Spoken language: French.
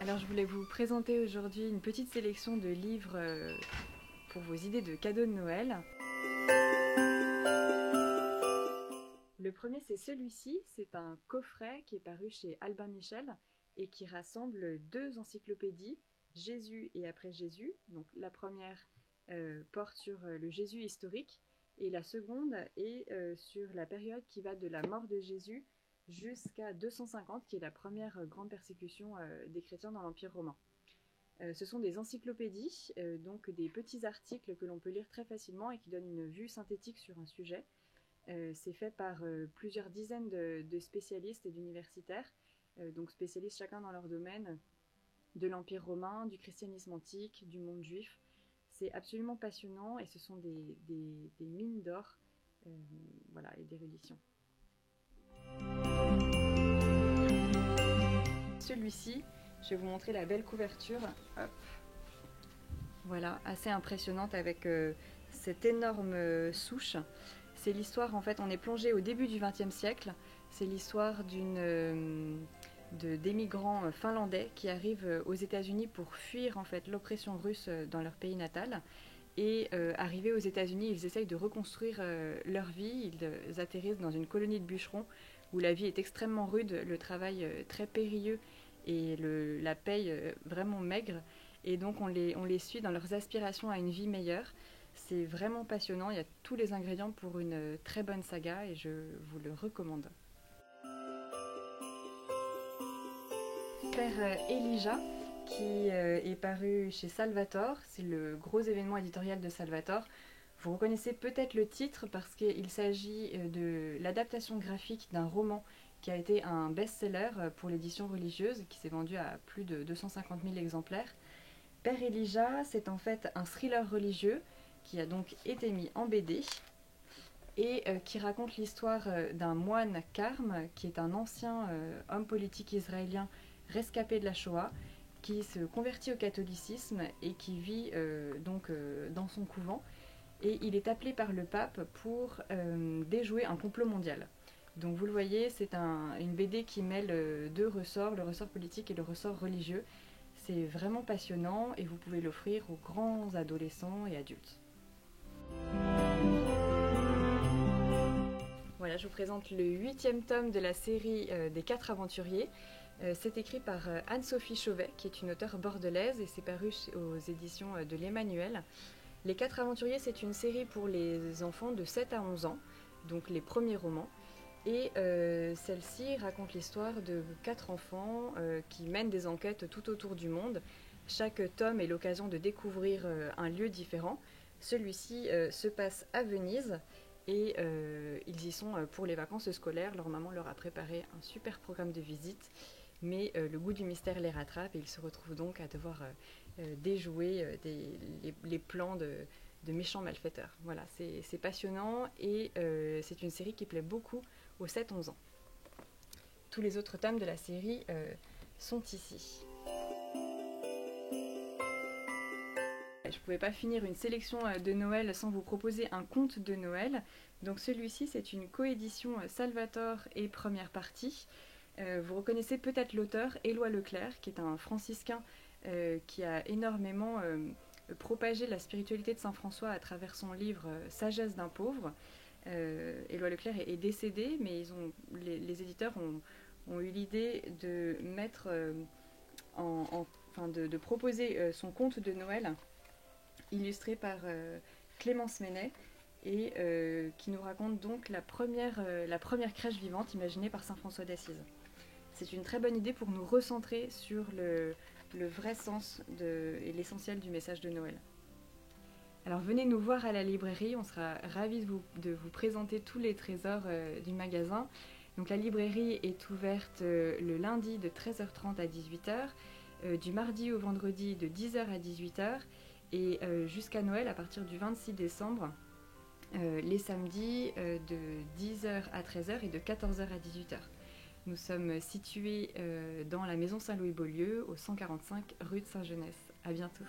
Alors je voulais vous présenter aujourd'hui une petite sélection de livres pour vos idées de cadeaux de Noël. Le premier c'est celui-ci, c'est un coffret qui est paru chez Albin Michel et qui rassemble deux encyclopédies, Jésus et après Jésus. Donc la première porte sur le Jésus historique et la seconde est sur la période qui va de la mort de Jésus jusqu'à 250, qui est la première grande persécution des chrétiens dans l'Empire romain. Ce sont des encyclopédies, donc des petits articles que l'on peut lire très facilement et qui donnent une vue synthétique sur un sujet. C'est fait par plusieurs dizaines de spécialistes et d'universitaires, donc spécialistes chacun dans leur domaine, de l'Empire romain, du christianisme antique, du monde juif. C'est absolument passionnant et ce sont des mines d'or voilà, et d'érudition. Celui-ci, je vais vous montrer la belle couverture. Hop. Voilà, assez impressionnante avec cette énorme souche. C'est l'histoire, en fait, on est plongé au début du XXe siècle. C'est l'histoire d'émigrants finlandais qui arrivent aux États-Unis pour fuir en fait l'oppression russe dans leur pays natal. Et arrivés aux États-Unis, ils essayent de reconstruire leur vie. Ils atterrissent dans une colonie de bûcherons où la vie est extrêmement rude, le travail très périlleux et la paye vraiment maigre. Et donc on les suit dans leurs aspirations à une vie meilleure. C'est vraiment passionnant, il y a tous les ingrédients pour une très bonne saga et je vous le recommande. Père Elijah, qui est paru chez Salvatore, c'est le gros événement éditorial de Salvatore. Vous reconnaissez peut-être le titre parce qu'il s'agit de l'adaptation graphique d'un roman qui a été un best-seller pour l'édition religieuse, qui s'est vendu à plus de 250 000 exemplaires. Père Elijah, c'est en fait un thriller religieux qui a donc été mis en BD et qui raconte l'histoire d'un moine Karm, qui est un ancien homme politique israélien rescapé de la Shoah, qui se convertit au catholicisme et qui vit dans son couvent. Et il est appelé par le pape pour déjouer un complot mondial. Donc vous le voyez, c'est une BD qui mêle deux ressorts, le ressort politique et le ressort religieux. C'est vraiment passionnant et vous pouvez l'offrir aux grands adolescents et adultes. Voilà, je vous présente le 8e tome de la série des 4 aventuriers. C'est écrit par Anne-Sophie Chauvet, qui est une auteure bordelaise, et c'est paru aux éditions de l'Emmanuel. Les 4 aventuriers, c'est une série pour les enfants de 7 à 11 ans, donc les premiers romans. Et celle-ci raconte l'histoire de 4 enfants qui mènent des enquêtes tout autour du monde. Chaque tome est l'occasion de découvrir un lieu différent. Celui-ci se passe à Venise et ils y sont pour les vacances scolaires. Leur maman leur a préparé un super programme de visite, mais le goût du mystère les rattrape et ils se retrouvent donc à devoir déjouer les plans de méchants malfaiteurs. Voilà, c'est passionnant et c'est une série qui plaît beaucoup aux 7-11 ans. Tous les autres tomes de la série sont ici. Je ne pouvais pas finir une sélection de Noël sans vous proposer un conte de Noël. Donc celui-ci, c'est une coédition Salvatore et première partie. Vous reconnaissez peut-être l'auteur, Éloi Leclerc, qui est un franciscain qui a énormément propagé la spiritualité de Saint François à travers son livre Sagesse d'un pauvre. Éloi Leclerc est décédé, mais les éditeurs ont eu l'idée de mettre de proposer son conte de Noël illustré par Clémence Menet et qui nous raconte donc la première crèche vivante imaginée par Saint François d'Assise. C'est une très bonne idée pour nous recentrer sur le vrai sens et l'essentiel du message de Noël. Alors venez nous voir à la librairie, on sera ravis de vous présenter tous les trésors du magasin. Donc la librairie est ouverte le lundi de 13h30 à 18h, du mardi au vendredi de 10h à 18h et jusqu'à Noël à partir du 26 décembre, les samedis de 10h à 13h et de 14h à 18h. Nous sommes situés dans la maison Saint-Louis-Beaulieu, au 145 rue de Saint-Genès. À bientôt.